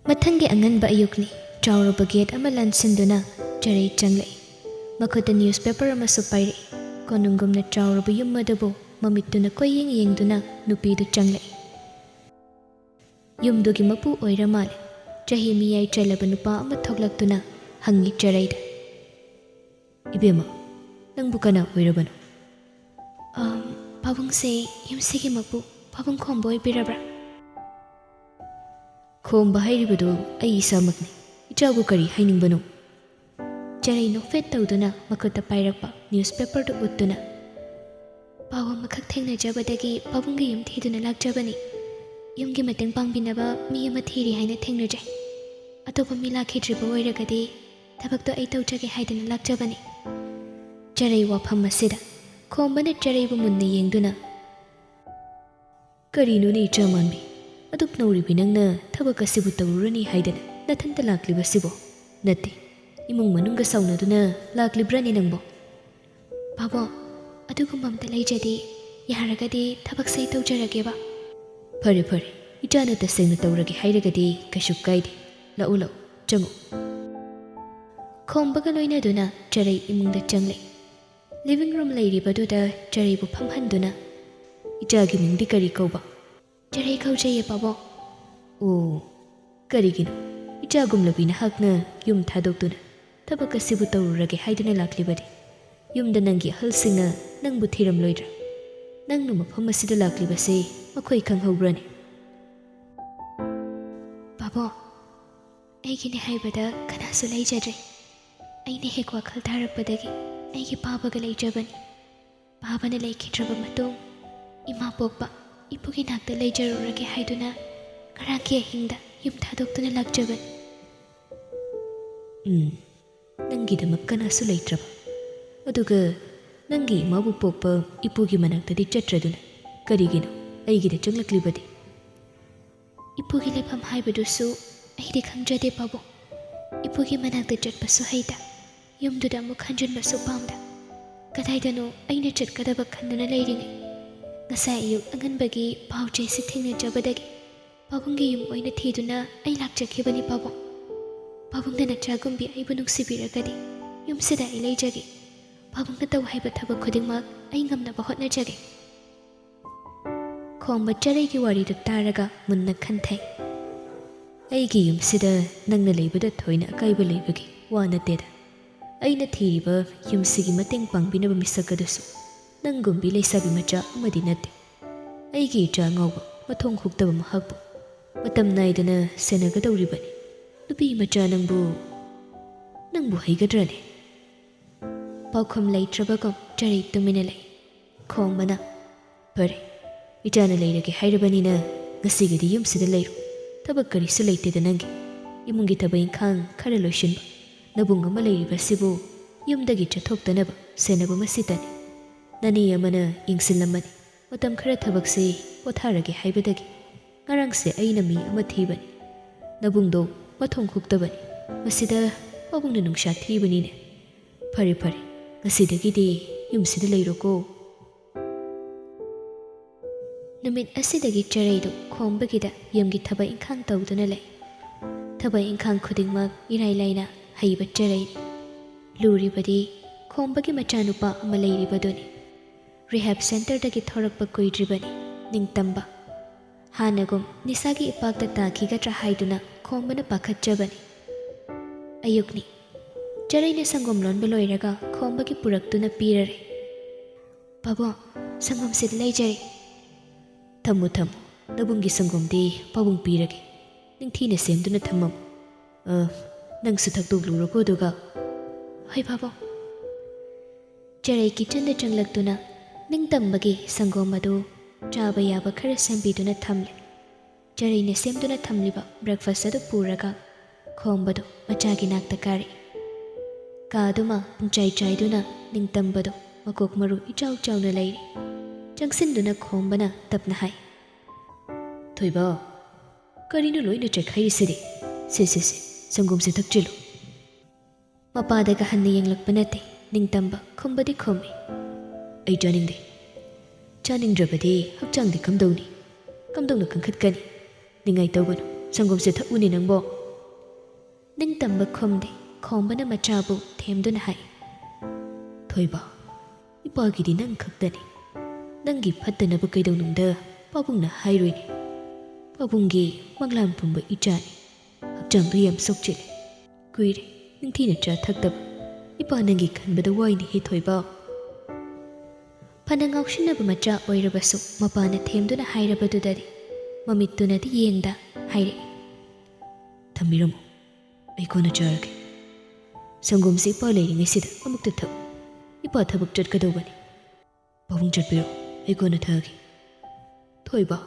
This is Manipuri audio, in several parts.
ꯃꯊꯪꯒꯤ ꯑꯉꯟꯕ ꯑꯌꯨꯛꯅꯤ ꯆꯥꯎꯔꯕ ꯒꯦꯠ ꯑꯃ ꯂꯥꯟꯁꯤꯟꯗꯨꯅ ꯆꯔꯩ ꯆꯪꯂꯛꯏ ꯃꯈꯨꯠꯇ ꯅ꯭ꯌꯨꯁꯄꯦꯄꯔ ꯑꯃꯁꯨ ꯄꯥꯏꯔꯛꯏ ꯀꯣꯅꯨꯡꯒꯨꯝꯅ ꯆꯥꯎꯔꯕ ꯌꯨꯝ ꯑꯗꯨꯕꯨ ꯃꯃꯤꯠꯇꯨꯅ ꯀꯣꯏꯌꯦꯡ ꯌꯦꯡꯗꯨꯅ ꯅꯨꯄꯤꯗꯨ ꯆꯪꯂꯛꯏ ꯌꯨꯝꯗꯨꯒꯤ ꯃꯄꯨ ꯑꯣꯏꯔ ꯃꯥꯜꯂꯦ ꯆꯍꯤ ꯃꯤꯌꯥꯏ ꯆꯜꯂꯕ ꯅꯨꯄꯥ ꯑꯃ ꯊꯣꯛꯂꯛꯇꯨꯅ ꯍꯪꯉꯤ ꯆꯔꯩꯗ ꯏꯕꯦꯝꯃ ꯅꯪꯕꯨ ꯀꯅꯥ ꯑꯣꯏꯔꯕꯅꯣ ꯄꯥꯕꯨꯡꯁꯦ ꯌꯨꯝꯁꯤꯒꯤ ꯃꯄꯨ ꯄꯥꯕꯨꯡ ꯈꯣꯝꯕ ꯑꯣꯏꯕꯤꯔꯕ꯭ꯔꯥ ꯈꯣꯝꯕ ꯍꯩꯔꯤꯕꯗꯨ ꯑꯩ ꯏꯁꯥꯃꯛꯅꯤ ꯏꯆꯥꯕꯨ ꯀꯔꯤ ꯍꯥꯏꯅꯤꯡꯕꯅꯣ ꯆꯔꯩ ꯅꯣꯛꯐꯦꯠ ꯇꯧꯗꯨꯅ ꯃꯈꯨꯠꯇ ꯄꯥꯏꯔꯛꯄ ꯅ꯭ꯌꯨꯁꯄꯦꯄꯔꯗꯨ ꯎꯠꯇꯨꯅ ꯄꯥꯎ ꯑꯃꯈꯛ ꯊꯦꯡꯅꯖꯕꯗꯒꯤ ꯄꯥꯕꯨꯡꯒꯤ ꯌꯨꯝ ꯊꯤꯗꯨꯅ ꯂꯥꯛꯆꯕꯅꯤ ꯌꯨꯝꯒꯤ ꯃꯇꯦꯡ ꯄꯥꯡꯕꯤꯅꯕ ꯃꯤ ꯑꯃ ꯊꯤꯔꯤ ꯍꯥꯏꯅ ꯊꯦꯡꯅꯖꯩ ꯑꯇꯣꯞꯄ ꯃꯤ ꯂꯥꯛꯈꯤꯗ꯭ꯔꯤꯕ ꯑꯣꯏꯔꯒꯗꯤ ꯊꯕꯛꯇꯣ ꯑꯩ ꯇꯧꯖꯒꯦ ꯍꯥꯏꯗꯨꯅ ꯂꯥꯛꯆꯕꯅꯤ ꯆꯔꯩ ꯋꯥꯐꯝ ꯑꯁꯤꯗ ꯈꯣꯝꯕꯅ ꯆꯔꯩꯕꯨ ꯃꯨꯟꯅ ꯌꯦꯡꯗꯨꯅ ꯀꯔꯤꯅꯣꯅꯦ ꯏꯆꯥ ꯃꯥꯟꯕꯤ ꯑꯗꯨꯛ ꯅꯧꯔꯤꯕꯤ ꯅꯪꯅ ꯊꯕꯛ ꯑꯁꯤꯕꯨ ꯇꯧꯔꯨꯔꯅꯤ ꯍꯥꯏꯗꯅ ꯅꯊꯟꯇ ꯂꯥꯛꯂꯤꯕꯁꯤꯕꯣ ꯅꯠꯇꯦ ꯏꯃꯨꯡ ꯃꯅꯨꯡꯒ ꯁꯥꯎꯅꯗꯨꯅ ꯂꯥꯛꯂꯤꯕ꯭ꯔꯅꯤ ꯅꯪꯕꯣ ꯕꯥꯕꯣ ꯑꯗꯨꯒꯨꯝꯕ ꯑꯝꯇ ꯂꯩꯖꯗꯦ ꯌꯥꯔꯒꯗꯤ ꯊꯕꯛꯁꯦ ꯑꯩ ꯇꯧꯖꯔꯒꯦꯕ ꯐꯔꯦ ꯐꯔꯦ ꯏꯆꯥꯅ ꯇꯁꯦꯡꯅ ꯇꯧꯔꯒꯦ ꯍꯥꯏꯔꯒꯗꯤ ꯀꯩꯁꯨ ꯀꯥꯏꯗꯦ ꯂꯥꯛꯎ ꯂꯥꯛꯎ ꯆꯪꯉꯨ ꯈꯣꯝꯕꯒ ꯂꯣꯏꯅꯗꯨꯅ ꯆꯔꯩ ꯏꯃꯨꯡꯗ ꯆꯪꯂꯛꯏ ꯂꯤꯚꯤꯡ ꯔꯨꯝ ꯂꯩꯔꯤꯕꯗꯨꯗ ꯆꯔꯩꯕꯨ ꯐꯝꯍꯟꯗꯨꯅ ꯏꯆꯥꯒꯤ ꯃꯤꯡꯗꯤ ꯀꯔꯤ ꯀꯧꯕ ꯆꯔꯩ ꯀꯧꯖꯩꯌꯦ ꯕꯥꯕꯣ ꯑꯣ ꯀꯔꯤꯒꯤꯅꯣ ꯏꯆꯥꯒꯨꯝꯂꯕꯤ ꯅꯍꯥꯛꯅ ꯌꯨꯝ ꯊꯥꯗꯣꯛꯇꯨꯅ ꯊꯕꯛ ꯑꯁꯤꯕꯨ ꯇꯧꯔꯨꯔꯒꯦ ꯍꯥꯏꯗꯨꯅ ꯂꯥꯛꯂꯤꯕꯗꯤ ꯌꯨꯝꯗ ꯅꯪꯒꯤ ꯑꯍꯜꯁꯤꯡꯅ ꯅꯪꯕꯨ ꯊꯤꯔꯝꯂꯣꯏꯗ꯭ꯔꯥ ꯅꯪꯅ ꯃꯐꯝ ꯑꯁꯤꯗ ꯂꯥꯛꯂꯤꯕꯁꯦ ꯃꯈꯣꯏ ꯈꯪꯍꯧꯕ꯭ꯔꯅꯤ ꯕꯥꯕꯣ ꯑꯩꯒꯤꯅꯦ ꯍꯥꯏꯕꯗ ꯀꯅꯥꯁꯨ ꯂꯩꯖꯗ꯭ꯔꯦ ꯑꯩꯅ ꯍꯦꯛ ꯋꯥꯈꯜ ꯊꯥꯔꯛꯄꯗꯒꯤ ꯑꯩꯒꯤ ꯄꯥꯕꯒ ꯂꯩꯖꯕꯅꯤ ꯄꯥꯕꯅ ꯂꯩꯈꯤꯗ꯭ꯔꯕ ꯃꯇꯨꯡ ꯏꯃꯥ ꯄꯣꯛꯄ ꯏꯄꯨꯒꯤ ꯅꯥꯛꯇ ꯂꯩꯖꯔꯨꯔꯒꯦ ꯍꯥꯏꯗꯨꯅ ꯉꯔꯥꯡꯒꯤ ꯑꯍꯤꯡꯗ ꯌꯨꯝ ꯊꯥꯗꯣꯛꯇꯨꯅ ꯂꯥꯛꯆꯕꯅꯤ ꯅꯪꯒꯤꯗꯃꯛ ꯀꯅꯥꯁꯨ ꯂꯩꯇ꯭ꯔꯕ ꯑꯗꯨꯒ ꯅꯪꯒꯤ ꯏꯃꯥꯕꯨ ꯄꯣꯛꯄ ꯏꯄꯨꯒꯤ ꯃꯅꯥꯛꯇꯗꯤ ꯆꯠꯇ꯭ꯔꯗꯨꯅ ꯀꯔꯤꯒꯤꯅꯣ ꯑꯩꯒꯤꯗ ꯆꯪꯂꯛꯂꯤꯕꯗꯤ ꯏꯄꯨꯒꯤ ꯂꯩꯐꯝ ꯍꯥꯏꯕꯗꯨꯁꯨ ꯑꯩꯗꯤ ꯈꯪꯖꯗꯦ ꯕꯥꯕꯣ ꯏꯄꯨꯒꯤ ꯃꯅꯥꯛꯇ ꯆꯠꯄꯁꯨ ꯍꯩꯇ ꯌꯨꯝꯗꯨꯗ ꯑꯃꯨꯛ ꯍꯟꯖꯤꯟꯕꯁꯨ ꯄꯥꯝꯗ ꯀꯗꯥꯏꯗꯅꯣ ꯑꯩꯅ ꯆꯠꯀꯗꯕ ꯈꯟꯗꯨꯅ ꯂꯩꯔꯤꯉꯩ ꯉꯁꯥꯏ ꯑꯌꯨꯛ ꯑꯉꯟꯕꯒꯤ ꯄꯥꯎ ꯆꯦꯁꯤ ꯊꯦꯡꯅꯖꯕꯗꯒꯤ ꯄꯥꯕꯨꯡꯒꯤ ꯌꯨꯝ ꯑꯣꯏꯅ ꯊꯤꯗꯨꯅ ꯑꯩ ꯂꯥꯛꯆꯈꯤꯕꯅꯤ ꯕꯥꯕꯣ ꯄꯥꯕꯨꯡꯅ ꯅꯆꯥꯒꯨꯝꯕꯤ ꯑꯩꯕꯨ ꯅꯨꯡꯁꯤꯕꯤꯔꯒꯗꯤ ꯌꯨꯝꯁꯤꯗ ꯑꯩ ꯂꯩꯖꯒꯦ ꯄꯥꯕꯨꯡꯅ ꯇꯧ ꯍꯥꯏꯕ ꯊꯕꯛ ꯈꯨꯗꯤꯡꯃꯛ ꯑꯩ ꯉꯝꯅꯕ ꯍꯣꯠꯅꯖꯒꯦ ꯈꯣꯝꯕ ꯆꯔꯩꯒꯤ ꯋꯥꯔꯤꯗꯨ ꯇꯥꯔꯒ ꯃꯨꯟꯅ ꯈꯟꯊꯩ ꯑꯩꯒꯤ ꯌꯨꯝꯁꯤꯗ ꯅꯪꯅ ꯂꯩꯕꯗ ꯊꯣꯏꯅ ꯑꯀꯥꯏꯕ ꯂꯩꯕꯒꯤ ꯋꯥ ꯅꯠꯇꯦꯗ ꯑꯩꯅ ꯊꯤꯔꯤꯕ ꯌꯨꯝꯁꯤꯒꯤ ꯃꯇꯦꯡ ꯄꯥꯡꯕꯤꯅꯕ ꯃꯤꯁꯛ ꯑꯗꯨꯁꯨ ꯅꯪꯒꯨꯝꯕꯤ ꯂꯩꯁꯥꯕꯤ ꯃꯆꯥ ꯑꯃꯗꯤ ꯅꯠꯇꯦ ꯑꯩꯒꯤ ꯏꯆꯥ ꯑꯉꯥꯎꯕ ꯃꯊꯣꯡ ꯍꯨꯛꯇꯕ ꯃꯍꯥꯛꯄꯨ ꯃꯇꯝ ꯅꯥꯏꯗꯅ ꯁꯦꯟꯅꯒꯗꯧꯔꯤꯕꯅꯤ ꯅꯨꯄꯤ ꯃꯆꯥ ꯅꯪꯕꯨ ꯍꯩꯒꯗ꯭ꯔꯅꯦ ꯄꯥꯎꯈꯨꯝ ꯂꯩꯇ꯭ꯔꯕꯒꯨꯝ ꯆꯔꯩ ꯇꯨꯃꯤꯟꯅ ꯂꯩ ꯈꯣꯝꯕꯅ ꯐꯔꯦ ꯏꯆꯥꯅ ꯂꯩꯔꯒꯦ ꯍꯥꯏꯔꯕꯅꯤꯅ ꯉꯁꯤꯒꯤꯗꯤ ꯌꯨꯝꯁꯤꯗ ꯂꯩꯔꯣ ꯊꯕꯛ ꯀꯔꯤꯁꯨ ꯂꯩꯇꯦꯗ ꯅꯪꯒꯤ ꯏꯃꯨꯡꯒꯤ ꯊꯕꯛ ꯏꯪꯈꯥꯡ ꯈꯔ ꯂꯣꯏꯁꯤꯟꯕ ꯅꯕꯨꯡ ꯑꯃ ꯂꯩꯔꯤꯕꯁꯤꯕꯨ ꯌꯨꯝꯗꯒꯤ ꯆꯠꯊꯣꯛꯇꯅꯕ ꯁꯦꯟꯅꯕ ꯃꯁꯤꯇꯅꯤ ꯅꯅꯦ ꯑꯃꯅ ꯌꯦꯡꯁꯤꯜꯂꯝꯃꯅꯤ ꯃꯇꯝ ꯈꯔ ꯊꯕꯛꯁꯤ ꯄꯣꯊꯥꯔꯒꯦ ꯍꯥꯏꯕꯗꯒꯤ ꯉꯔꯥꯡꯁꯦ ꯑꯩꯅ ꯃꯤ ꯑꯃ ꯊꯤꯕꯅꯤ ꯅꯕꯨꯡꯗꯣ ꯃꯊꯣꯡ ꯍꯨꯛꯇꯕꯅꯤ ꯃꯁꯤꯗ ꯄꯥꯕꯨꯡꯅ ꯅꯨꯡꯁꯥ ꯊꯤꯕꯅꯤꯅꯦ ꯐꯔꯦ ꯐꯔꯦ ꯉꯁꯤꯗꯒꯤꯗꯤ ꯌꯨꯝꯁꯤꯗ ꯂꯩꯔꯣꯀꯣ ꯅꯨꯃꯤꯠ ꯑꯁꯤꯗꯒꯤ ꯆꯔꯩꯗꯨ ꯈꯣꯝꯕꯒꯤꯗ ꯌꯨꯝꯒꯤ ꯊꯕꯛ ꯏꯪꯈꯥꯡ ꯇꯧꯗꯨꯅ ꯂꯩ ꯊꯕꯛ ꯏꯪꯈꯥꯡ ꯈꯨꯗꯤꯡꯃꯛ ꯏꯔꯥꯏ ꯂꯥꯏꯅ ꯍꯩꯕ ꯆꯔꯩꯅꯤ ꯂꯨꯔꯤꯕꯗꯤ ꯈꯣꯝꯕꯒꯤ ꯃꯆꯥꯅꯨꯄꯥ ꯑꯃ ꯂꯩꯔꯤꯕꯗꯨꯅꯤ ꯔꯤꯍꯦꯞ ꯁꯦꯟꯇꯔꯗꯒꯤ ꯊꯣꯔꯛꯄ ꯀꯨꯏꯗ꯭ꯔꯤꯕꯅꯤ ꯅꯤꯡꯇꯝꯕ ꯍꯥꯟꯅꯒꯨꯝ ꯅꯤꯁꯥꯒꯤ ꯏꯄꯥꯛꯇ ꯇꯥꯈꯤꯒꯗ꯭ꯔꯥ ꯍꯥꯏꯗꯨꯅ ꯈꯣꯝꯕꯅ ꯄꯥꯈꯠꯆꯕꯅꯤ ꯑꯌꯨꯛꯅꯤ ꯆꯔꯩꯅ ꯁꯪꯒꯣꯝ ꯂꯣꯟꯕ ꯂꯣꯏꯔꯒ ꯈꯣꯝꯕꯒꯤ ꯄꯨꯔꯛꯇꯨꯅ ꯄꯤꯔꯔꯦ ꯕꯥꯕꯣ ꯁꯪꯒꯣꯝꯁꯤꯗ ꯂꯩꯖꯔꯦ ꯊꯝꯃꯨ ꯊꯝꯃꯨ ꯅꯕꯨꯡꯒꯤ ꯁꯪꯒꯣꯝꯗꯤ ꯄꯥꯕꯨꯡ ꯄꯤꯔꯒꯦ ꯅꯤꯡꯊꯤꯅ ꯁꯦꯝꯗꯨꯅ ꯊꯝꯃꯝꯃꯨ ꯅꯪꯁꯨ ꯊꯛꯇꯣꯛꯂꯨꯔꯣꯀꯣ ꯑꯗꯨꯒ ꯍꯣꯏ ꯕꯥꯕꯣ ꯆꯔꯩ ꯀꯤꯆꯟꯗ ꯆꯪꯂꯛꯇꯨꯅ ꯅꯤꯡꯇꯝꯕꯒꯤ ꯁꯪꯒꯣꯝ ꯑꯗꯨ ꯆꯥꯕ ꯌꯥꯕ ꯈꯔ ꯁꯦꯝꯕꯤꯗꯨꯅ ꯊꯝꯂꯦ ꯆꯔꯩꯅ ꯁꯦꯝꯗꯨꯅ ꯊꯝꯂꯤꯕ ꯕ꯭ꯔꯦꯛꯐꯥꯁ ꯑꯗꯨ ꯄꯨꯔꯒ ꯈꯣꯝꯕꯗꯨ ꯃꯆꯥꯒꯤ ꯅꯥꯛꯇ ꯀꯥꯔꯤ ꯀꯥꯗꯨꯃ ꯄꯨꯡꯆꯥꯏ ꯆꯥꯏꯗꯨꯅ ꯅꯤꯡꯇꯝꯕꯗꯨ ꯃꯀꯣꯛ ꯃꯔꯨ ꯏꯆꯥꯎ ꯆꯥꯎꯅ ꯂꯩꯔꯤ ꯆꯪꯁꯤꯟꯗꯨꯅ ꯈꯣꯝꯕꯅ ꯇꯞꯅ ꯍꯥꯏ ꯊꯣꯏꯕ ꯀꯔꯤꯅꯣ ꯂꯣꯏꯅ ꯆꯦꯛꯈꯥꯏꯔꯤꯁꯤꯗꯤ ꯁꯦ ꯁꯪꯒꯣꯝꯁꯦ ꯊꯛꯆꯤꯜꯂꯨ ꯃꯄꯥꯗꯒ ꯍꯟꯅ ꯌꯦꯡꯂꯛꯄ ꯅꯠꯇꯦ ꯅꯤꯡꯇꯝꯕ ꯈꯨꯝꯕꯗꯤ ꯈꯨꯝꯃꯤ ꯑꯩ ꯆꯥꯅꯤꯡꯗꯦ ꯆꯥꯅꯤꯡꯗ꯭ꯔꯕꯗꯤ ꯍꯛꯆꯥꯡꯗꯤ ꯀꯝꯗꯧꯅ ꯀꯟꯈꯠꯀꯅꯤ ꯅꯤꯡꯉꯥꯏ ꯇꯧꯒꯅꯨ ꯁꯪꯒꯣꯝꯁꯦ ꯊꯛꯎꯅꯤ ꯅꯪꯕꯣ ꯅꯤꯡꯇꯝꯕ ꯈꯨꯝꯗꯦ ꯈꯣꯝꯕꯅ ꯃꯆꯥꯕꯨ ꯊꯦꯝꯗꯨꯅ ꯍꯥꯏ ꯊꯣꯏꯕ ꯏꯄꯥꯒꯤꯗꯤ ꯅꯪ ꯈꯛꯇꯅꯤ ꯅꯪꯒꯤ ꯐꯠꯇꯅꯕ ꯀꯩꯗꯧꯅꯨꯡꯗ ꯄꯥꯕꯨꯡꯅ ꯍꯥꯏꯔꯣꯏꯅꯦ ꯄꯥꯕꯨꯡꯒꯤ ꯃꯪꯂꯥꯟ ꯄꯨꯝꯕ ꯏꯆꯥꯅꯤ ꯍꯛꯆꯥꯡꯗꯣ ꯌꯥꯝ ꯁꯣꯛꯆꯤꯜꯂꯦ ꯀꯨꯏꯔꯦ ꯅꯤꯡꯊꯤꯅ ꯆꯥ ꯊꯛꯇꯕ ꯏꯄꯥ ꯅꯪꯒꯤ ꯈꯟꯕꯗ ꯋꯥꯏꯅꯦꯍꯦ ꯊꯣꯏꯕ ꯐꯅ ꯉꯥꯎꯁꯤꯟꯅꯕ ꯃꯆꯥ ꯑꯣꯏꯔꯕꯁꯨ ꯃꯄꯥꯅ ꯊꯦꯝꯗꯨꯅ ꯍꯥꯏꯔꯕꯗꯨꯗꯗꯤ ꯃꯃꯤꯠꯇꯨꯅꯗꯤ ꯌꯦꯡꯗ ꯍꯥꯏꯔꯛꯏ ꯊꯝꯕꯤꯔꯝꯃꯣ ꯑꯩ ꯀꯣꯟꯅ ꯆꯥꯔꯒꯦ ꯁꯪꯒꯣꯝꯁꯦ ꯏꯄꯥ ꯂꯩꯔꯤꯉꯩꯁꯤꯗ ꯑꯃꯨꯛꯇ ꯊꯛꯎ ꯏꯄꯥ ꯊꯕꯛ ꯆꯠꯀꯗꯧꯕꯅꯤ ꯄꯥꯕꯨꯡ ꯆꯠꯄꯤꯔꯣ ꯑꯩ ꯀꯣꯟꯅ ꯊꯛꯑꯒꯦ ꯊꯣꯏꯕ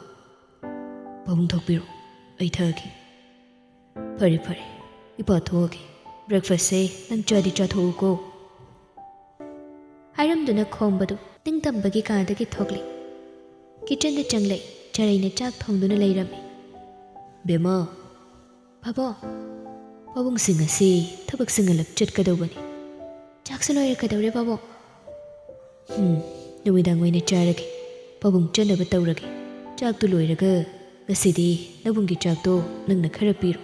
ꯄꯥꯕꯨꯡ ꯊꯣꯛꯄꯤꯔꯣ ꯑꯩ ꯊꯛꯑꯒꯦ ꯐꯔꯦ ꯐꯔꯦ ꯏꯄꯥ ꯊꯣꯛꯑꯒꯦ ꯕ꯭ꯔꯦꯛꯐꯥꯁꯁꯦ ꯅꯪ ꯆꯥꯗꯤ ꯆꯥꯊꯣꯛꯎꯀꯣ ꯍꯥꯏꯔꯝꯗꯨꯅ ꯈꯣꯝꯕꯗꯨ ꯅꯤꯡꯇꯝꯕꯒꯤ ꯀꯥꯗꯒꯤ ꯊꯣꯛꯂꯛꯏ ꯀꯤꯆꯟꯗ ꯆꯪꯂꯛꯏ ꯆꯔꯩꯅ ꯆꯥꯛ ꯊꯣꯡꯗꯨꯅ ꯂꯩꯔꯝꯃꯤ ꯕꯦꯝꯃ ꯕꯥꯕꯣ ꯄꯥꯕꯨꯡꯁꯤꯡ ꯑꯁꯤ ꯊꯕꯛꯁꯤꯡ ꯉꯜꯂꯞ ꯆꯠꯀꯗꯧꯕꯅꯤ ꯆꯥꯛꯁꯨ ꯂꯣꯏꯔꯛꯀꯗꯧꯔꯦ ꯕꯥꯕꯣ ꯅꯨꯃꯤꯗꯥꯡ ꯑꯣꯏꯅ ꯆꯥꯔꯒꯦ ꯄꯥꯕꯨꯡ ꯆꯠꯅꯕ ꯇꯧꯔꯒꯦ ꯆꯥꯛꯇꯨ ꯂꯣꯏꯔꯒ ꯉꯁꯤꯗꯤ ꯅꯕꯨꯡꯒꯤ ꯆꯥꯛꯇꯣ ꯅꯪꯅ ꯈꯔ ꯄꯤꯔꯣ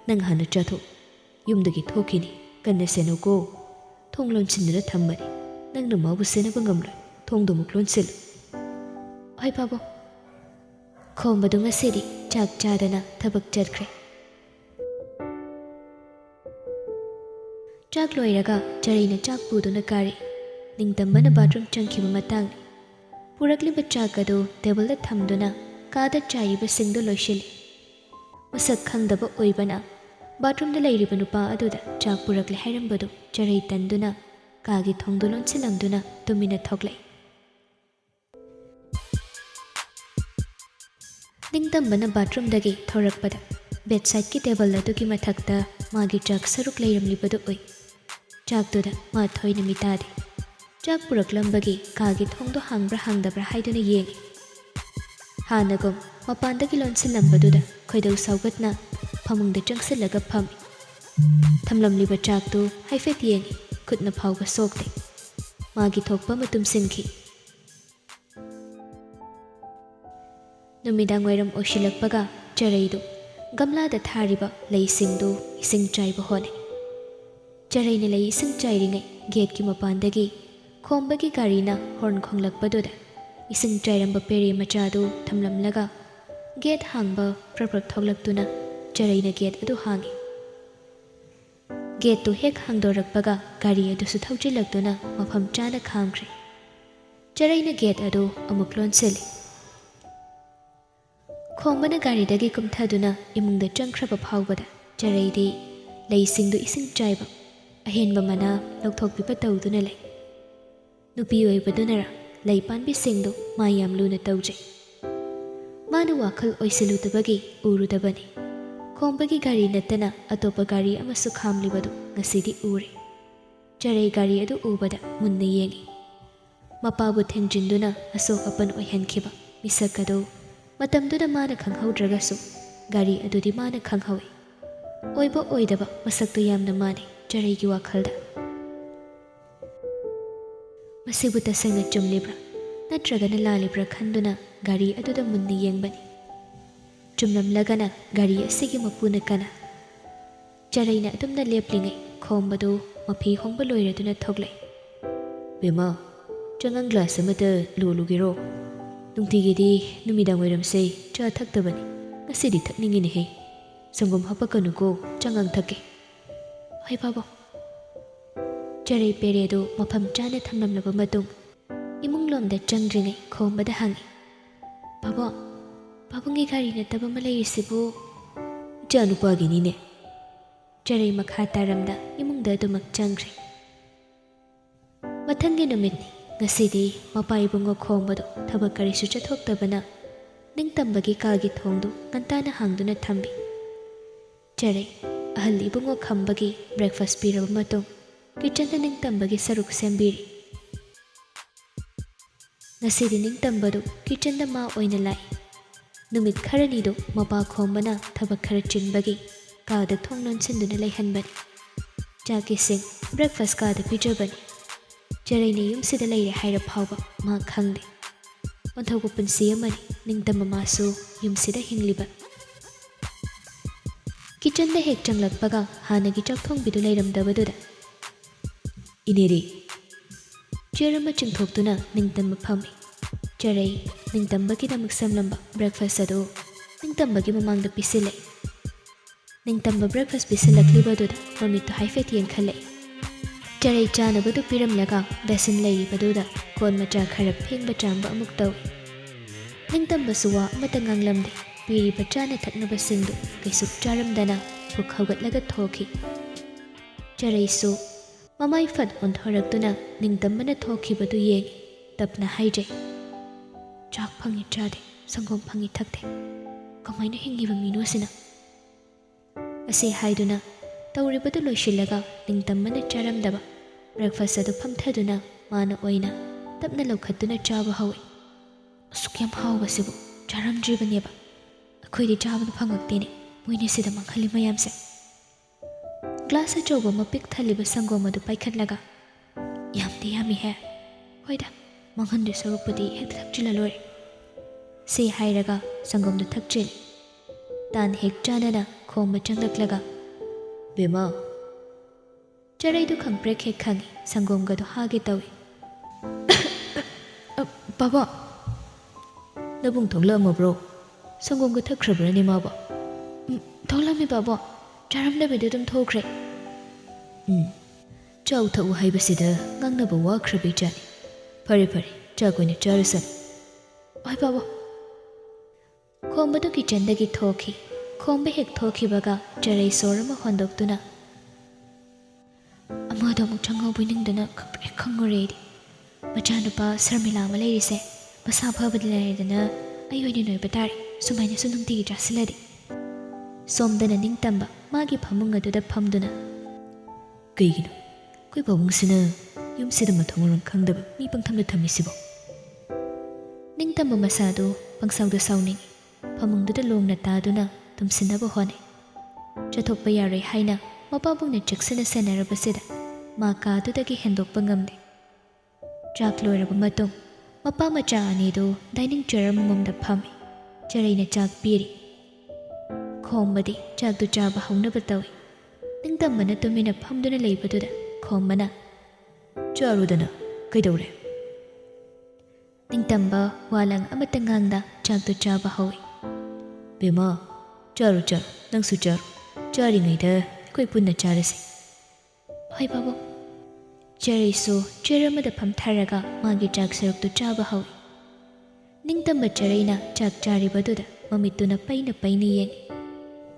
ꯅꯪ ꯍꯥꯟꯅ ꯆꯥꯊꯣꯛ ꯌꯨꯝꯗꯒꯤ ꯊꯣꯛꯈꯤꯅꯤ ꯀꯟꯅ ꯁꯦꯟꯅꯧꯀೋ ꯊꯣꯡ ꯂꯣꯟꯁꯤꯟꯗꯨꯅ ꯊꯝꯕꯅꯤ ꯅꯪꯅ ꯃꯥꯕꯨ ꯁꯦꯟꯅꯕ ꯉꯝꯂꯣꯏ ꯊꯣꯡꯗꯣ ꯑꯃꯨꯛ ꯂꯣꯟꯁꯤꯜꯂꯨ ꯍꯣꯏ ꯕꯥꯕꯣ ꯈꯣꯝꯕꯗꯨ ꯉꯁꯤꯗꯤ ꯆꯥꯛ ꯆꯥꯗꯅ ꯊꯕꯛ ꯆꯠꯈ꯭ꯔꯦ ꯆꯥꯛ ꯂꯣꯏꯔꯒ ꯆꯔꯩꯅ ꯆꯥꯛ ꯄꯨꯗꯨꯅ ꯀꯥꯔꯤ ꯅꯤꯡꯇꯝꯕꯅ ꯕꯥꯊꯔꯨꯝ ꯆꯪꯈꯤꯕ ꯃꯇꯥꯡꯅꯤ ꯄꯨꯔꯛꯂꯤꯕ ꯆꯥꯛ ꯑꯗꯨ ꯇꯦꯕꯜꯗ ꯊꯝꯗꯨꯅ ꯀꯥꯗ ꯆꯥꯏꯔꯤꯕꯁꯤꯡꯗꯨ ꯂꯣꯏꯁꯤꯜꯂꯤ ꯃꯁꯛ ꯈꯪꯗꯕ ꯑꯣꯏꯕꯅ ꯕꯥꯊꯔꯨꯝꯗ ꯂꯩꯔꯤꯕ ꯅꯨꯄꯥ ꯑꯗꯨꯗ ꯆꯥꯛ ꯄꯨꯔꯛꯂꯦ ꯍꯥꯏꯔꯝꯕꯗꯨ ꯆꯔꯩ ꯇꯟꯗꯨꯅ ꯀꯥꯒꯤ ꯊꯣꯡꯗꯨ ꯂꯣꯟꯁꯤꯜꯂꯝꯗꯨꯅ ꯇꯨꯃꯤꯟꯅ ꯊꯣꯛꯂꯛꯏ ꯅꯤꯡꯇꯝꯕꯅ ꯕꯥꯊꯔꯨꯝꯗꯒꯤ ꯊꯣꯔꯛꯄꯗ ꯕꯦꯠꯁꯥꯏꯠꯀꯤ ꯇꯦꯕꯜ ꯑꯗꯨꯒꯤ ꯃꯊꯛꯇ ꯃꯥꯒꯤ ꯆꯥꯛ ꯁꯔꯨꯛ ꯂꯩꯔꯝꯂꯤꯕꯗꯨ ꯎꯏ ꯆꯥꯛꯇꯨꯗ ꯃꯥ ꯊꯣꯏꯅ ꯃꯤꯇꯥꯗꯦ ꯆꯥꯛ ꯄꯨꯔꯛꯂꯝꯕꯒꯤ ꯀꯥꯒꯤ ꯊꯣꯡꯗꯣ ꯍꯥꯡꯕ꯭ꯔꯥ ꯍꯥꯡꯗꯕ꯭ꯔꯥ ꯍꯥꯏꯗꯨꯅ ꯌꯦꯡꯉꯤ ꯍꯥꯟꯅꯒꯨꯝ ꯃꯄꯥꯟꯗꯒꯤ ꯂꯣꯟꯁꯤꯜꯂꯝꯕꯗꯨꯗ ꯈꯣꯏꯗꯧ ꯁꯥꯎꯒꯠꯅ ꯐꯃꯨꯡꯗ ꯆꯪꯁꯤꯜꯂꯒ ꯐꯝꯃꯤ ꯊꯝꯂꯝꯂꯤꯕ ꯆꯥꯛꯇꯨ ꯍꯥꯏꯐꯦꯠ ꯌꯦꯡꯉꯤ ꯈꯨꯠꯅ ꯐꯥꯎꯕ ꯁꯣꯛꯇꯦ ꯃꯥꯒꯤ ꯊꯣꯛꯄ ꯑꯃ ꯇꯨꯝꯁꯤꯟꯈꯤ ꯅꯨꯃꯤꯗꯥꯡ ꯋꯥꯏꯔꯝ ꯑꯣꯏꯁꯤꯜꯂꯛꯄꯒ ꯆꯔꯩꯗꯨ ꯒꯝꯂꯥꯗ ꯊꯥꯔꯤꯕ ꯂꯩꯁꯤꯡꯗꯨ ꯏꯁꯤꯡ ꯆꯥꯏꯕ ꯍꯣꯠꯅꯩ ꯆꯔꯩꯅ ꯂꯩ ꯏꯁꯤꯡ ꯆꯥꯏꯔꯤꯉꯩ ꯒꯦꯠꯀꯤ ꯃꯄꯥꯟꯗꯒꯤ ꯈꯣꯝꯕꯒꯤ ꯒꯥꯔꯤꯅ ꯍꯣꯔꯟ ꯈꯣꯡꯂꯛꯄꯗꯨꯗ ꯏꯁꯤꯡ ꯆꯥꯏꯔꯝꯕ ꯄꯦꯔꯦ ꯃꯆꯥꯗꯨ ꯊꯝꯂꯝꯂꯒ ꯒꯦꯠ ꯍꯥꯡꯕ ꯄ꯭ꯔꯞ ꯊꯣꯛꯂꯛꯇꯨꯅ ꯆꯔꯩꯅ ꯒꯦꯠ ꯑꯗꯨ ꯍꯥꯡꯉꯤ ꯒꯦꯠꯇꯨ ꯍꯦꯛ ꯍꯥꯡꯗꯣꯔꯛꯄꯒ ꯒꯥꯔꯤ ꯑꯗꯨꯁꯨ ꯊꯧꯖꯤꯜꯂꯛꯇꯨꯅ ꯃꯐꯝ ꯆꯥꯅ ꯈꯥꯝꯈ꯭ꯔꯦ ꯆꯔꯩꯅ ꯒꯦꯠ ꯑꯗꯨ ꯑꯃꯨꯛ ꯂꯣꯟꯁꯤꯜꯂꯤ ꯈꯣꯝꯕꯅ ꯒꯥꯔꯤꯗꯒꯤ ꯀꯨꯝꯊꯗꯨꯅ ꯏꯃꯨꯡꯗ ꯆꯪꯈ꯭ꯔꯕ ꯐꯥꯎꯕꯗ ꯆꯔꯩꯗꯤ ꯂꯩꯁꯤꯡꯗꯨ ꯏꯁꯤꯡ ꯆꯥꯏꯕ ꯑꯍꯦꯟꯕ ꯃꯅꯥ ꯂꯧꯊꯣꯛꯄꯤꯕ ꯇꯧꯗꯨꯅ ꯂꯩ ꯅꯨꯄꯤ ꯑꯣꯏꯕꯗꯨꯅꯔ ꯂꯩ ꯄꯥꯟꯕꯤꯁꯤꯡꯗꯨ ꯃꯥ ꯌꯥꯝ ꯂꯨꯅ ꯇꯧꯖꯩ ꯃꯥꯅ ꯋꯥꯈꯜ ꯑꯣꯏꯁꯤꯜꯂꯨꯗꯕꯒꯤ ꯎꯔꯨꯗꯕꯅꯤ ꯈꯣꯝꯕꯒꯤ ꯒꯥꯔꯤ ꯅꯠꯇꯅ ꯑꯇꯣꯞꯄ ꯒꯥꯔꯤ ꯑꯃꯁꯨ ꯈꯥꯝꯂꯤꯕꯗꯨ ꯉꯁꯤꯗꯤ ꯎꯔꯦ ꯆꯔꯩ ꯒꯥꯔꯤ ꯑꯗꯨ ꯎꯕꯗ ꯃꯨꯟꯅ ꯌꯦꯡꯉꯤ ꯃꯄꯥꯕꯨ ꯊꯦꯡꯖꯤꯟꯗꯨꯅ ꯑꯁꯣꯛ ꯑꯄꯟ ꯑꯣꯏꯍꯟꯈꯤꯕ ꯃꯤꯁꯛ ꯑꯗꯨ ꯃꯇꯝꯗꯨꯗ ꯃꯥꯅ ꯈꯪꯍꯧꯗ꯭ꯔꯒꯁꯨ ꯒꯥꯔꯤ ꯑꯗꯨꯗꯤ ꯃꯥꯅ ꯈꯪꯍꯧꯏ ꯑꯣꯏꯕ ꯑꯣꯏꯗꯕ ꯃꯁꯛꯇꯨ ꯌꯥꯝꯅ ꯃꯥꯟꯅꯩ ꯆꯔꯩꯒꯤ ꯋꯥꯈꯜꯗ ꯃꯁꯤꯕꯨ ꯇꯁꯦꯡꯅ ꯆꯨꯝꯂꯤꯕ꯭ꯔꯥ ꯅꯠꯇ꯭ꯔꯒꯅ ꯂꯥꯜꯂꯤꯕ꯭ꯔꯥ ꯈꯟꯗꯨꯅ ꯒꯥꯔꯤ ꯑꯗꯨꯗ ꯃꯨꯟꯅ ꯌꯦꯡꯕꯅꯤ ꯆꯨꯝꯂꯝꯂꯒꯅ ꯒꯥꯔꯤ ꯑꯁꯤꯒꯤ ꯃꯄꯨꯅ ꯀꯅꯥ ꯆꯔꯩꯅ ꯑꯗꯨꯝꯅ ꯂꯦꯞꯂꯤꯉꯩ ꯈꯣꯝꯕꯗꯨ ꯃꯐꯤ ꯍꯣꯡꯕ ꯂꯣꯏꯔꯗꯨꯅ ꯊꯣꯛꯂꯛꯏ ꯕꯦꯝꯃ ꯆꯉꯥꯡ ꯒ꯭ꯂꯥꯁ ꯑꯃꯇ ꯂꯣꯜꯂꯨꯒꯦꯔꯣ ꯅꯨꯡꯇꯤꯒꯤꯗꯤ ꯅꯨꯃꯤꯗꯥꯡ ꯋꯥꯏꯔꯝꯁꯦ ꯆꯥ ꯊꯛꯇꯕꯅꯤ ꯉꯁꯤꯗꯤ ꯊꯛꯅꯤꯡꯉꯤꯅꯦꯍꯦ ꯁꯪꯒꯣꯝ ꯍꯥꯞꯄꯛꯀꯅꯨꯀꯣ ꯆꯉꯥꯡ ꯊꯛꯀꯦ ꯍꯣꯏ ꯕꯥꯕꯣ ꯆꯔꯩ ꯄꯦꯔꯦꯗꯨ ꯃꯐꯝ ꯆꯥꯅ ꯊꯝꯂꯝꯂꯕ ꯃꯇꯨꯡ ꯏꯃꯨꯡꯂꯣꯝꯗ ꯆꯪꯗ꯭ꯔꯤꯉꯩ ꯈꯣꯝꯕꯗ ꯍꯪꯉꯤ ꯕꯥꯕꯣ ꯄꯥꯕꯨꯡꯒꯤ ꯒꯥꯔꯤ ꯅꯠꯇꯕ ꯑꯃ ꯂꯩꯔꯤꯁꯤꯕꯨ ꯏꯆꯥ ꯅꯨꯄꯥꯒꯤꯅꯤꯅꯦ ꯆꯔꯩ ꯃꯈꯥ ꯇꯥꯔꯝꯗ ꯏꯃꯨꯡꯗ ꯑꯗꯨꯃꯛ ꯆꯪꯈ꯭ꯔꯦ ꯃꯊꯪꯒꯤ ꯅꯨꯃꯤꯠꯅꯤ ꯉꯁꯤꯗꯤ ꯃꯄꯥ ꯏꯕꯨꯡꯉꯣ ꯈꯣꯝꯕꯗꯨ ꯊꯕꯛ ꯀꯔꯤꯁꯨ ꯆꯠꯊꯣꯛꯇꯕꯅ ꯅꯤꯡꯇꯝꯕꯒꯤ ꯀꯥꯒꯤ ꯊꯣꯡꯗꯨ ꯉꯟꯇꯥꯅ ꯍꯥꯡꯗꯨꯅ ꯊꯝꯕꯤ ꯆꯔꯩ ꯑꯍꯜ ꯏꯕꯨꯡꯉꯣ ꯈꯝꯕꯒꯤ ꯕ꯭ꯔꯦꯛꯐꯥꯁ ꯄꯤꯔꯕ ꯃꯇꯨꯡ ꯀꯤꯆꯟꯗ ꯅꯤꯡꯇꯝꯕꯒꯤ ꯁꯔꯨꯛ ꯁꯦꯝꯕꯤꯔꯤ ꯉꯁꯤꯗꯤ ꯅꯤꯡꯇꯝꯕꯗꯨ ꯀꯤꯆꯟꯗ ꯃꯥ ꯑꯣꯏꯅ ꯂꯥꯛꯏ ꯅꯨꯃꯤꯠ ꯈꯔꯅꯤꯗꯨ ꯃꯄꯥ ꯈꯣꯝꯕꯅ ꯊꯕꯛ ꯈꯔ ꯆꯤꯟꯕꯒꯤ ꯀꯥꯗ ꯊꯣꯡ ꯂꯣꯟꯁꯤꯟꯗꯨꯅ ꯂꯩꯍꯟꯕꯅꯤ ꯆꯥꯛ ꯏꯁꯤꯡ ꯕ꯭ꯔꯦꯛꯐꯥꯁ ꯀꯥꯗ ꯄꯤꯖꯕꯅꯤ ꯆꯔꯩꯅ ꯌꯨꯝꯁꯤꯗ ꯂꯩꯔꯦ ꯍꯥꯏꯔ ꯐꯥꯎꯕ ꯃꯥ ꯈꯪꯗꯦ ꯑꯣꯟꯊꯣꯛꯄ ꯄꯨꯟꯁꯤ ꯑꯃꯅꯤ ꯅꯤꯡꯇꯝꯕ ꯃꯥꯁꯨ ꯌꯨꯝꯁꯤꯗ ꯍꯤꯡꯂꯤꯕ ಕಿಚꯟꯗ ꯍꯦꯛ ꯆꯪꯂꯛꯄꯒ ꯍꯥꯟꯅꯒꯤ ꯆꯥꯛꯊꯣꯡꯕꯤꯗꯨ ꯂꯩꯔꯝꯗꯕꯗꯨꯗ ꯏನೇರಿ ꯆꯦꯌꯔ ꯑꯃ ꯆꯤꯡꯊꯣꯛꯇꯨꯅ ꯅꯤꯡꯇꯝꯕ ꯐꯝꯃꯤ. ꯆꯔꯩ ꯅꯤꯡꯇꯝꯕꯒꯤꯗꯃꯛ ꯁꯦꯝꯂꯝꯕ ꯕ꯭ꯔꯦꯛꯐꯥꯁꯠ ꯑꯗꯨ ꯅꯤꯡꯇꯝꯕꯒꯤ ꯃꯃꯥꯡꯗ ꯄꯤꯁꯤꯜꯂꯛꯏ. ꯅꯤꯡꯇꯝꯕ ꯕ꯭ꯔꯦꯛꯐꯥꯁꯠ ꯄꯤꯁꯤꯜꯂꯛꯂꯤꯕꯗꯨꯗ ꯃꯃꯤꯠꯇꯨ ꯍꯥꯏꯐꯦꯠ ꯌꯦꯡꯈꯠꯂꯛꯏ. ꯆꯔꯩ ꯆꯥꯅꯕꯗꯨ ꯄꯤꯔꯝꯂꯒ ꯕꯦꯁꯤꯟ ꯂꯩꯔꯤꯕꯗꯨꯗ ꯀꯣꯟ ꯃꯆꯥ ꯈꯔ ꯐꯦꯡꯕ ꯆꯥꯝꯕ ꯑꯃꯨꯛ ꯇꯧꯏ. ꯅꯤꯡꯇꯝꯕꯁꯨ ꯋꯥ ꯑꯃꯠꯇ ꯉꯥꯡꯂꯝꯗꯦ. ꯄꯤꯔꯤꯕ ꯆꯥꯅ ꯊꯛꯅꯕꯁꯤꯡꯗꯨ ꯀꯩꯁꯨ ꯆꯥꯔꯝꯗꯅ ꯄꯨꯛ ꯍꯧꯒꯠꯂꯒ ꯊꯣꯛꯈꯤ. ꯆꯔꯩꯁꯨ ꯃꯃꯥꯏ ꯐꯠ ꯑꯣꯟꯊꯣꯔꯛꯇꯨꯅ ꯅꯤꯡꯇꯝꯕꯅ ꯊꯣꯛꯈꯤꯕꯗꯨ ꯌꯦꯡꯉꯤ. ꯇꯞꯅ ꯍꯥꯏꯖꯩ, ꯆꯥꯛ ꯐꯪꯉꯤ ꯆꯥꯗꯦ, ꯁꯪꯒꯣꯝ ꯐꯪꯉꯤ ꯊꯛꯇꯦ. ꯀꯃꯥꯏꯅ ꯍꯤꯡꯉꯤꯕ ꯃꯤꯅꯣ ꯁꯤꯅ? ꯑꯁꯤ ꯍꯥꯏꯗꯨꯅ ꯇꯧꯔꯤꯕꯗꯨ ꯂꯣꯏꯁꯤꯜꯂꯒ ꯅꯤꯡꯇꯝꯕꯅ ꯆꯥꯔꯝꯗꯕ ꯕ꯭ꯔꯦꯛꯐꯥꯁꯠ ꯑꯗꯨ ꯐꯝꯊꯗꯨꯅ ꯃꯥꯅ ꯑꯣꯏꯅ ꯇꯞꯅ ꯂꯧꯈꯠꯇꯨꯅ ꯆꯥꯕ ꯍꯧꯏ. ꯑꯁꯨꯛ ꯌꯥꯝ ꯍꯥꯎꯕꯁꯤꯕꯨ ꯆꯥꯔꯝꯗ꯭ꯔꯤꯕꯅꯦꯕ. ꯑꯩꯈꯣꯏꯗꯤ ꯆꯥꯕꯅ ꯐꯪꯉꯛꯇꯦꯅꯦ, ꯃꯣꯏꯅ ꯁꯤꯗ ꯃꯥꯡꯍꯜꯂꯤ ꯃꯌꯥꯝꯁꯦ. ꯒ꯭ꯂꯥꯁ ꯑꯆꯧꯕ ꯑꯃ ꯄꯤꯛ ꯊꯜꯂꯤꯕ ꯁꯪꯒꯣꯝ ꯑꯗꯨ ꯄꯥꯏꯈꯠꯂꯒ, ꯌꯥꯝꯗꯤ ꯌꯥꯝꯃꯤꯍꯦ. ꯍꯣꯏꯗ, ꯃꯥꯡꯍꯟꯗꯣꯏ ꯁꯔꯨꯛꯄꯨꯗꯤ ꯍꯦꯛꯇ ꯊꯛꯆꯤꯜꯂ ꯂꯣꯏꯔꯦ. ꯁꯤ ꯍꯥꯏꯔꯒ ꯁꯪꯒꯣꯝꯗꯨ ꯊꯛꯆꯤꯜꯂꯤ. ꯇꯥꯟ ꯍꯦꯛ ꯆꯥꯅꯅ ꯈꯣꯡꯕ ꯆꯪꯂꯛꯂꯒ, ꯕꯦꯝꯃ. ꯆꯔꯩꯗꯨ ꯈꯪꯄ꯭ꯔꯦꯛ ꯍꯦꯛ ꯈꯪꯉꯤ. ꯁꯪꯒꯣꯝꯒꯗꯨ ꯍꯥꯒꯦ ꯇꯧꯏ. ꯕꯥꯕꯥ, ꯅꯕꯨꯡ ꯊꯣꯛꯂꯛꯑꯝꯃꯕ꯭ꯔꯣ? ꯁꯪꯒꯣꯝꯒ ꯊꯛꯈ꯭ꯔꯕ꯭ꯔꯅꯦ ꯃꯥꯕꯣ? ꯊꯣꯛꯂꯝꯃꯤ ꯕꯥꯕꯥ. ꯆꯥꯔꯝꯗꯕꯤꯗ ꯑꯗꯨꯝ ꯊꯣꯛꯈ꯭ꯔꯦ. ꯆꯥꯎ ꯊꯛꯎ ꯍꯥꯏꯕꯁꯤꯗ ꯉꯥꯡꯅꯕ ꯋꯥꯈ꯭ꯔꯕꯩ ꯆꯥꯅꯤ. ꯐꯔꯦ ꯐꯔꯦ, ꯆꯥꯛ ꯑꯣꯏꯅ ꯆꯥꯔꯁꯅꯨ. ꯍꯣꯏ ꯕꯥꯕꯥ. ꯈꯣꯡꯕꯗꯨ ꯀꯤꯆꯟꯗꯒꯤ ꯊꯣꯛꯈꯤ. ꯈꯣꯡꯕ ꯍꯦꯛ ꯊꯣꯛꯈꯤꯕꯒ ꯆꯔꯩ ꯁꯣꯔ ꯑꯃ ꯍꯣꯟꯗꯣꯛꯇꯨꯅ, ꯑꯃꯗꯣ ꯑꯃꯨꯛ ꯆꯪꯍꯧꯕꯣꯏ ꯅꯤꯡꯗꯅ ꯈꯪꯄ꯭ꯔꯦꯛ ꯈꯪꯉꯨꯔꯦ ꯑꯩꯗꯤ. ꯃꯆꯥꯅꯨꯄꯥ ꯁꯔꯃꯤꯂꯥ ꯑꯃ ꯂꯩꯔꯤꯁꯦ ꯃꯁꯥ ꯐꯕꯗꯤ ꯂꯩꯔꯗꯅ ꯑꯩ ꯑꯣꯏꯅ ꯅꯣꯏꯕ ꯇꯥꯔꯦ, ꯁꯨꯃꯥꯏꯅꯁꯨ ꯅꯨꯡꯇꯤꯒꯤ ꯆꯥꯁꯤꯜꯂꯗꯤ. ꯁꯣꯝꯗꯅ ꯅꯤꯡꯇꯝꯕ ꯃꯥꯒꯤ ꯐꯃꯨꯡ ꯑꯗꯨꯗ ꯐꯝꯗꯨꯅ, ꯀꯩꯒꯤꯅꯣ ꯑꯩꯈꯣꯏ ꯄꯥꯕꯨꯡꯁꯤꯅ ꯌꯨꯝꯁꯤꯗ ꯃꯊꯣꯡ ꯃꯔꯝ ꯈꯪꯗꯕ ꯃꯤ ꯄꯪꯊꯝꯗ ꯊꯝꯃꯤꯁꯤꯕꯣ? ꯅꯤꯡꯇꯝꯕ ꯃꯁꯥꯗꯨ ꯄꯪꯁꯥꯎꯗ ꯁꯥꯎꯅꯤꯡꯉꯤ. ꯐꯃꯨꯡꯗꯨꯗ ꯂꯣꯡꯅ ꯇꯥꯗꯨꯅ ꯇꯨꯝꯁꯤꯟꯅꯕ ꯍꯣꯠꯅꯩ. ꯆꯠꯊꯣꯛꯄ ꯌꯥꯔꯣꯏ ꯍꯥꯏꯅ ꯃꯄꯥꯕꯨꯡꯅ ꯆꯦꯛꯁꯤꯟꯅ ꯁꯦꯟꯅꯔꯕꯁꯤꯗ ꯃꯥ ꯀꯥꯗꯨꯗꯒꯤ ꯍꯦꯟꯗꯣꯛꯄ ꯉꯝꯗꯦ. ꯆꯥꯛ ꯂꯣꯏꯔꯕ ꯃꯇꯨꯡ ꯃꯄꯥ ꯃꯆꯥ ꯑꯅꯤꯗꯨ ꯗꯥꯏꯅꯤꯡ ꯆꯦꯌꯔ ꯑꯃꯃꯝꯗ ꯐꯝꯃꯤ. ꯆꯔꯩꯅ ꯆꯥꯛ ꯄꯤꯔꯤ. ꯈꯣꯝꯕꯗꯤ ꯆꯥꯛꯇꯨ ꯆꯥꯕ ꯍꯧꯅꯕ ꯇꯧꯏ. ꯅꯤꯡꯇꯝꯕꯅ ꯇꯨꯃꯤꯟꯅ ꯐꯝꯗꯨꯅ ꯂꯩꯕꯗꯨꯗ ꯈꯣꯝꯕꯅ, ꯆꯥꯔꯨꯗꯅ, ꯀꯩꯗꯧꯔꯦ? ꯅꯤꯡꯇꯝꯕ ꯋꯥꯂꯪ ꯑꯃꯠꯇ ꯉꯥꯡꯗ ꯆꯥꯛꯇꯨ ꯆꯥꯕ ꯍꯧꯏ. ꯕꯦꯝꯃ, ꯆꯥꯔꯣ ꯆꯥꯔꯣ, ꯅꯪꯁꯨ ꯆꯥꯔꯣ. ꯆꯥꯔꯤꯉꯩꯗ ꯑꯩꯈꯣꯏ ꯄꯨꯟꯅ ꯆꯥꯔꯁꯤ. ꯍꯣꯏ ꯕꯥꯕꯨ. ꯆꯔꯩꯁꯨ ꯆꯦꯌꯔ ꯑꯃꯗ ꯐꯝꯊꯔꯒ ꯃꯥꯒꯤ ꯆꯥꯛ ꯁꯔꯨꯛꯇꯨ ꯆꯥꯕ ꯍꯧꯏ. ꯅꯤꯡꯇꯝꯕ ꯆꯔꯩꯅ ꯆꯥꯛ ꯆꯥꯔꯤꯕꯗꯨꯗ ꯃꯃꯤꯠꯇꯨꯅ ꯄꯩꯅ ꯄꯩꯅ ꯌꯦꯡꯉꯤ.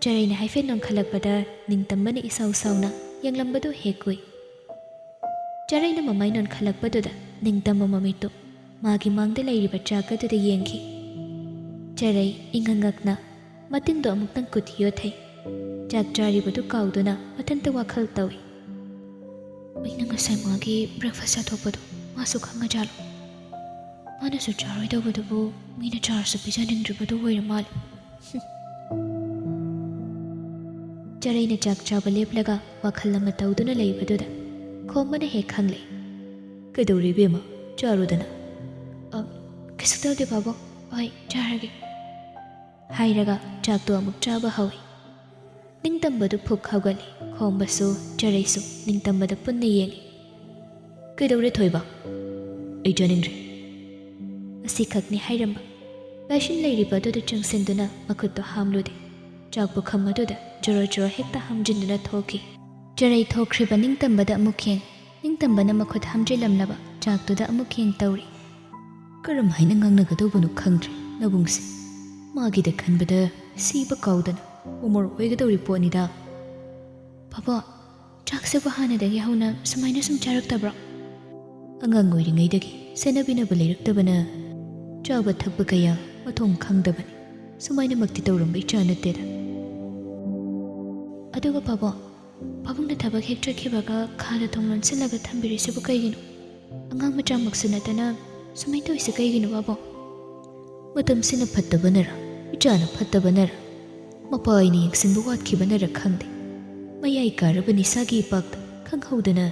ꯆꯔꯩꯅ ꯍꯥꯏꯐꯦꯠ ꯅꯣꯟꯈꯠꯂꯛꯄꯗ ꯅꯤꯡꯇꯝꯕꯅ ꯏꯁꯥꯎ ꯁꯥꯎꯅ ꯌꯦꯡꯂꯝꯕꯗꯨ ꯍꯦꯛ ꯎꯏ. ꯆꯔꯩꯅ ꯃꯃꯥꯏ ꯅꯣꯟꯈꯠꯂꯛꯄꯗꯨꯗ ꯅꯤꯡꯇꯝꯕ ꯃꯃꯤꯠꯇꯨ ꯃꯥꯒꯤ ꯃꯥꯡꯗ ꯂꯩꯔꯤꯕ ꯆꯥꯛ ꯑꯗꯨꯗ ꯌꯦꯡꯈꯤ. ꯆꯔꯩ ꯏꯉꯛꯉꯛꯅ ꯃꯇꯤꯟꯗꯣ ꯑꯃꯨꯛꯇꯪ ꯀꯨꯠ ꯌꯣꯠꯊꯩ. ꯆꯥꯛ ꯆꯥꯔꯤꯕꯗꯨ ꯀꯥꯎꯗꯨꯅ ꯃꯊꯟꯇ ꯋꯥꯈꯜ ꯇꯧꯏ. ꯑꯩꯅ ꯉꯁꯥꯏ ꯃꯥꯒꯤ ꯕ꯭ꯔꯦꯛꯐꯥꯁꯠ ꯆꯥꯊꯣꯛꯄꯗꯣ ꯃꯥꯁꯨ ꯈꯪꯉꯖꯥꯠꯂꯣ? ꯃꯥꯅꯁꯨ ꯆꯥꯔꯣꯏꯗꯧꯕꯗꯨꯕꯨ ꯃꯤꯅ ꯆꯥꯔꯁꯨ ꯄꯤꯖꯅꯤꯡꯗ꯭ꯔꯤꯕꯗꯨ ꯑꯣꯏꯔ ꯃꯥꯜꯂꯦ. ꯆꯔꯩꯅ ꯆꯥꯛ ꯆꯥꯕ ꯂꯦꯞꯂꯒ ꯋꯥꯈꯜ ꯑꯃ ꯇꯧꯗꯨꯅ ꯂꯩꯕꯗꯨꯗ ꯈꯣꯝꯕꯅ ꯍꯦꯛ ꯈꯪꯂꯦ. ꯀꯩꯗꯧꯔꯦ ꯕꯦꯝꯃ? ꯆꯥꯔꯨꯗꯅ. ꯀꯩꯁꯨ ꯇꯧꯗꯦ ꯕꯥꯕꯨ, ꯍꯣꯏ ꯆꯥꯔꯒꯦ ꯍꯥꯏꯔꯒ ꯆꯥꯛꯇꯣ ꯑꯃꯨꯛ ꯆꯥꯕ ꯍꯧꯏ. ꯅꯤꯡꯇꯝꯕꯗꯨ ꯐꯨꯛ ꯍꯧꯒꯠꯂꯤ. ꯈꯣꯝꯕꯁꯨ ꯆꯔꯩꯁꯨ ꯅꯤꯡꯇꯝꯕꯗ ꯄꯨꯟꯅ ꯌꯦꯡꯉꯤ. ꯀꯩꯗꯧꯔꯦ ꯊꯣꯏꯕ? ꯑꯩ ꯆꯥꯅꯤꯡꯗ꯭ꯔꯦ. ꯑꯁꯤꯈꯛꯅꯤ ꯍꯥꯏꯔꯝꯕ ꯕꯦꯁꯤꯟ ꯂꯩꯔꯤꯕ ꯑꯗꯨꯗ ꯆꯪꯁꯤꯟꯗꯨꯅ ꯃꯈꯨꯠꯇꯣ ꯍꯥꯝꯂꯨꯗꯦ. ꯆꯥꯛ ꯄꯨꯈꯝ ꯑꯗꯨꯗ ꯖꯣꯔꯣ ꯖꯣꯔꯣ ꯍꯦꯛꯇ ꯍꯥꯝꯖꯤꯟꯗꯨꯅ ꯊꯣꯛꯈꯤ. ꯆꯔꯩ ꯊꯣꯛꯈ꯭ꯔꯤꯕ ꯅꯤꯡꯇꯝꯕꯗ ꯑꯃꯨꯛ ꯌꯦꯡ. ꯅꯤꯡꯇꯝꯕꯅ ꯃꯈꯨꯠ ꯍꯥꯝꯖꯤꯜꯂꯝꯂꯕ ꯆꯥꯛꯇꯨꯗ ꯑꯃꯨꯛ ꯌꯦꯡ ꯇꯧꯔꯤ. ꯀꯔꯝ ꯍꯥꯏꯅ ꯉꯥꯡꯅꯒꯗꯧꯕꯅꯣ ꯈꯪꯗ꯭ꯔꯦ ꯅꯕꯨꯡꯁꯦ. ꯃꯥꯒꯤꯗ ꯈꯟꯕꯗ ꯁꯤꯕ ꯀꯥꯎꯗꯅ ꯎꯃꯣꯔ ꯑꯣꯏꯒꯗꯧꯔꯤ ꯄꯣꯠꯅꯤꯗ. ꯕꯥꯕꯥ, ꯆꯥꯛꯁꯤꯕꯨ ꯍꯥꯟꯅꯗꯒꯤ ꯍꯧꯅ ꯁꯨꯃꯥꯏꯅ ꯁꯨꯝ ꯆꯥꯔꯛꯇꯕ꯭ꯔꯣ? ꯑꯉꯥꯡ ꯑꯣꯏꯔꯤꯉꯩꯗꯒꯤ ꯁꯦꯟꯅꯕꯤꯅꯕ ꯂꯩꯔꯛꯇꯕꯅ ꯆꯥꯕ ꯊꯛꯄ ꯀꯌꯥ ꯃꯊꯣꯡ ꯈꯪꯗꯕꯅꯤ. ꯁꯨꯃꯥꯏꯅꯃꯛꯇꯤ ꯇꯧꯔꯝꯕ ꯏꯆꯥ ꯅꯠꯇꯦꯗ. ꯑꯗꯨꯒ ꯕꯥꯕꯥ, ꯄꯥꯕꯨꯡꯅ ꯊꯕꯛ ꯍꯦꯛ ꯆꯠꯈꯤꯕꯒ ꯈꯥꯗ ꯊꯣꯡ ꯂꯣꯟꯁꯤꯜꯂꯒ ꯊꯝꯕꯤꯔꯤꯁꯤꯕꯨ ꯀꯩꯒꯤꯅꯣ? ꯑꯉꯥꯡ ꯃꯆꯥꯃꯛꯁꯨ ꯅꯠꯇꯅ ꯁꯨꯃꯥꯏꯅ ꯇꯧꯔꯤꯁꯤ ꯀꯩꯒꯤꯅꯣ ꯕꯥꯕꯥ? ꯃꯇꯝꯁꯤꯅ ꯐꯠꯇꯕꯅꯔ, ꯏꯆꯥꯅ ꯐꯠꯇꯕꯅꯔ, ꯃꯄꯥ ꯑꯩꯅ ꯌꯦꯡꯁꯤꯟꯕ ꯋꯥꯠꯈꯤꯕꯅꯔ ꯈꯪꯗꯦ. ꯃꯌꯥꯏ ꯀꯥꯔꯕ ꯅꯤꯁꯥꯒꯤ ꯏꯄꯥꯛꯇ ꯈꯪꯍꯧꯗꯅ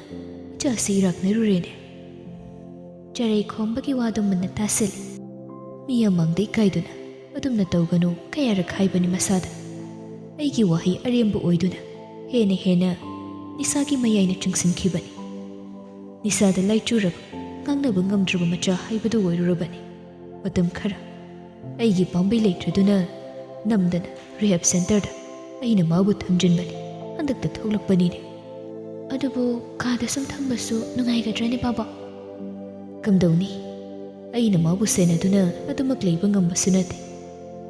ꯏꯆꯥꯁꯤ ꯏꯔꯥꯛꯅꯔꯨꯔꯦꯅꯦ. ꯆꯔꯩ ꯈꯣꯝꯕꯒꯤ ꯋꯥꯗꯨ ꯃꯨꯟꯅ ꯑꯩꯒꯤ ꯋꯥꯍꯩ ꯑꯔꯦꯝꯕ ꯑꯣꯏꯗꯨꯅ ꯍꯦꯟꯅ ꯅꯤꯁꯥꯒꯤ ꯃꯌꯥꯏꯅ ꯆꯤꯡꯁꯤꯟꯈꯤꯕꯅꯤ꯫ ꯅꯤꯁꯥꯗ ꯂꯥꯏꯆꯨꯔꯕ ꯉꯥꯡꯅꯕ ꯉꯝꯗ꯭ꯔꯕ ꯃꯆꯥ ꯍꯥꯏꯕꯗꯨ ꯑꯣꯏꯔꯨꯔꯕꯅꯤ꯫ ꯃꯇꯝ ꯈꯔ ꯑꯩꯒꯤ ꯄꯥꯝꯕꯩ ꯂꯩꯇ꯭ꯔꯗꯨꯅ ꯅꯝꯗꯅ ꯔꯤꯍꯦꯞ ꯁꯦꯟꯇꯔꯗ ꯑꯩꯅ ꯃꯥꯕꯨ ꯊꯝꯖꯤꯟꯕꯅꯤ꯫ ꯍꯟꯗꯛꯇ ꯊꯣꯛꯂꯛꯄꯅꯤꯅꯦ꯫ ꯑꯗꯨꯕꯨ ꯀꯥꯗ ꯁꯨꯝ ꯊꯝꯕꯁꯨ ꯅꯨꯡꯉꯥꯏꯒꯗ꯭ꯔꯅꯦ ꯕꯥꯕꯥ? ꯀꯝꯗꯧꯅꯤ? ꯑꯩꯅ ꯃꯥꯕꯨ ꯁꯦꯟꯅꯗꯨꯅ ꯑꯗꯨꯃꯛ ꯂꯩꯕ ꯉꯝꯕꯁꯨ ꯅꯠꯇꯦ꯫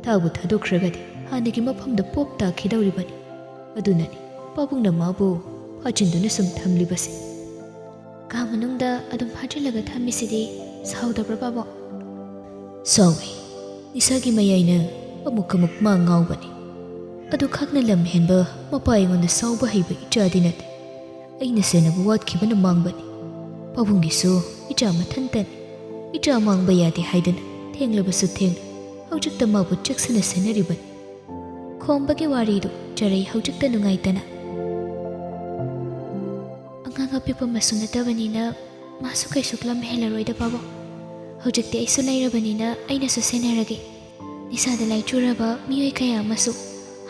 ꯊꯥꯕꯨ ꯊꯥꯗꯣꯛꯈ꯭ꯔꯒꯗꯤ ꯍꯥꯟꯅꯒꯤ ꯃꯐꯝꯗ ꯄꯣꯞ ꯇꯥꯈꯤꯗꯧꯔꯤꯕꯅꯤ꯫ ꯑꯗꯨꯅꯅꯤ ꯄꯥꯕꯨꯡꯅ ꯃꯥꯕꯨ ꯐꯥꯖꯤꯟꯗꯨꯅ ꯁꯨꯝ ꯊꯝꯂꯤꯕꯁꯦ꯫ ꯀꯥ ꯃꯅꯨꯡꯗ ꯑꯗꯨꯝ ꯐꯥꯖꯤꯜꯂꯒ ꯊꯝꯃꯤꯁꯤꯗꯤ ꯁꯥꯎꯗꯕ꯭ꯔꯥ ꯕꯥꯕꯥ? ꯁꯥꯎꯏ꯫ ꯅꯤꯁꯥꯒꯤ ꯃꯌꯥꯏꯅ ꯑꯃꯨꯛ ꯃꯥ ꯉꯥꯎꯕꯅꯤ꯫ ꯑꯗꯨ ꯈꯛꯅ ꯂꯝ ꯍꯦꯟꯕ ꯃꯄꯥ ꯑꯩꯉꯣꯟꯗ ꯁꯥꯎꯕ ꯍꯩꯕ ꯏꯆꯥꯗꯤ ꯅꯠꯇꯦ꯫ ꯑꯩꯅ ꯁꯦꯟꯅꯕ ꯋꯥꯠꯈꯤꯕꯅ ꯃꯥꯡꯕꯅꯤ꯫ ꯄꯥꯕꯨꯡꯒꯤꯁꯨ ꯏꯆꯥ ꯃꯊꯟꯇꯅꯤ꯫ ꯏꯆꯥ ꯃꯥꯡꯕ ꯌꯥꯗꯦ ꯍꯥꯏꯗꯅ ꯊꯦꯡꯂꯕꯁꯨ ꯊꯦꯡꯅ ꯍꯧꯖꯤꯛꯇ ꯃꯥꯕꯨ ꯆꯦꯛꯁꯤꯟꯅ ꯁꯦꯟꯅꯔꯤꯕꯅꯤ꯫ ꯈꯣꯝꯕꯒꯤ ꯋꯥꯔꯤꯗꯨ ꯆꯔꯩ ꯍꯧꯖꯤꯛꯇ ꯅꯨꯡꯉꯥꯏꯇꯅ꯫ ꯑꯉꯥꯡ ꯑꯄꯤꯛꯄ ꯃꯁꯨ ꯅꯠꯇꯕꯅꯤꯅ ꯃꯥꯁꯨ ꯀꯩꯁꯨ ꯂꯝ ꯍꯦꯜꯂꯔꯣꯏꯗ ꯕꯥꯕꯥ꯫ ꯍꯧꯖꯤꯛꯇꯤ ꯑꯩꯁꯨ ꯂꯩꯔꯕꯅꯤꯅ ꯑꯩꯅꯁꯨ ꯁꯦꯟꯅꯔꯒꯦ꯫ ꯅꯤꯁꯥꯗ ꯂꯥꯏꯆꯨꯔꯕ ꯃꯤꯑꯣꯏ ꯀꯌꯥ ꯑꯃꯁꯨ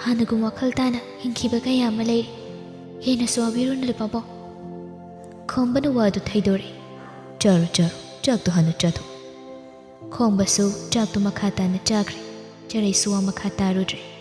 ꯍꯥꯟꯅꯒꯨꯝ ꯋꯥꯈꯜ ꯇꯥꯅ ꯍꯤꯡꯈꯤꯕ ꯀꯌꯥ ꯑꯃ ꯂꯩꯔꯤ꯫ ꯍꯦꯟꯅꯁꯨ ꯋꯥꯕꯤꯔꯨꯅꯨ ꯕꯥꯕꯥ꯫ ꯈꯣꯝꯕꯅ ꯋꯥꯗꯨ ꯊꯩꯗꯣꯔꯦ꯫ ꯆꯥꯔꯣ ꯆꯥꯛꯇꯣ ꯍꯥꯟꯅ ꯆꯥꯊꯣꯛ꯫ ꯈꯣꯝꯕꯁꯨ ꯆꯥꯛꯇꯨ ꯃꯈꯥ ꯇꯥꯅ ꯆꯥꯈ꯭ꯔꯦ꯫ ꯆꯔꯩꯁꯨ ꯋꯥ ꯃꯈꯥ ꯇꯥꯔꯨꯗ꯭ꯔꯦ꯫